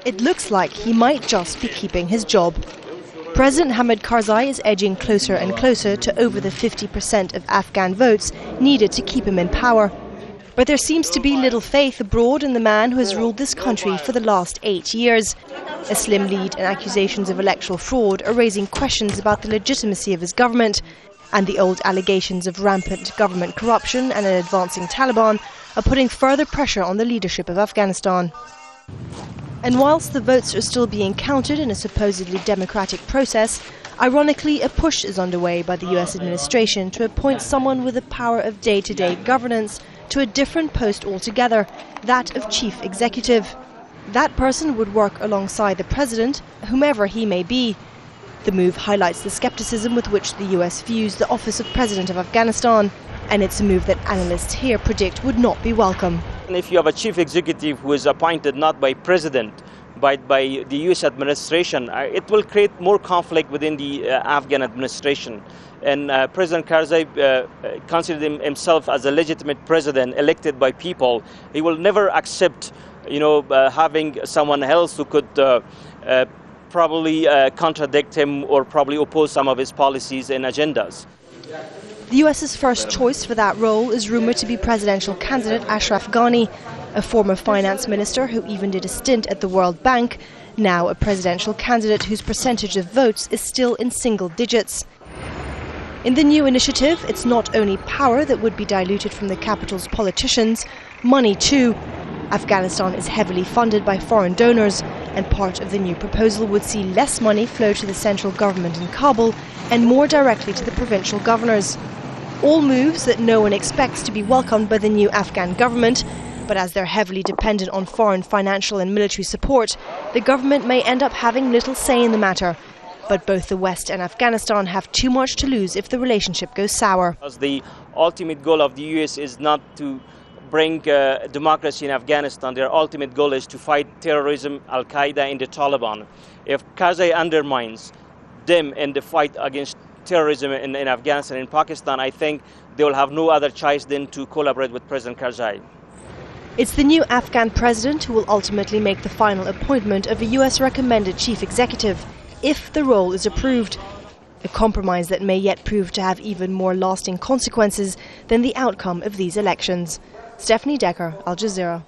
it looks like he might just be keeping his job. President Hamid Karzai is edging closer and closer to over the 50% of Afghan votes needed to keep him in power. But there seems to be little faith abroad in the man who has ruled this country for the last 8 years. A slim lead and accusations of electoral fraud are raising questions about the legitimacy of his government, and the old allegations of rampant government corruption and an advancing Taliban are putting further pressure on the leadership of Afghanistan. And whilst the votes are still being counted in a supposedly democratic process, ironically a push is underway by the US administration to appoint someone with the power of day-to-day governance to a different post altogether, that of chief executive. That person would work alongside the president, whomever he may be. The move highlights the skepticism with which the US views the office of President of Afghanistan, and it's a move that analysts here predict would not be welcome. If you have a chief executive who is appointed not by president, but by the US administration, it will create more conflict within the Afghan administration. And President Karzai considered himself as a legitimate president elected by people. He will never accept, having someone else who could probably contradict him or probably oppose some of his policies and agendas. The US's first choice for that role is rumoured to be presidential candidate Ashraf Ghani, a former finance minister who even did a stint at the World Bank, now a presidential candidate whose percentage of votes is still in single digits. In the new initiative, it's not only power that would be diluted from the capital's politicians, money too. Afghanistan is heavily funded by foreign donors, and part of the new proposal would see less money flow to the central government in Kabul and more directly to the provincial governors. All moves that no one expects to be welcomed by the new Afghan government, but as they're heavily dependent on foreign financial and military support, the government may end up having little say in the matter. But both the West and Afghanistan have too much to lose if the relationship goes sour. The ultimate goal of the US is not to bring democracy in Afghanistan. Their ultimate goal is to fight terrorism, Al-Qaeda and the Taliban. If Karzai undermines them in the fight against terrorism in Afghanistan and Pakistan, I think they will have no other choice than to collaborate with President Karzai. It's the new Afghan president who will ultimately make the final appointment of a US-recommended chief executive, if the role is approved. A compromise that may yet prove to have even more lasting consequences than the outcome of these elections. Stefanie Dekker, Al Jazeera.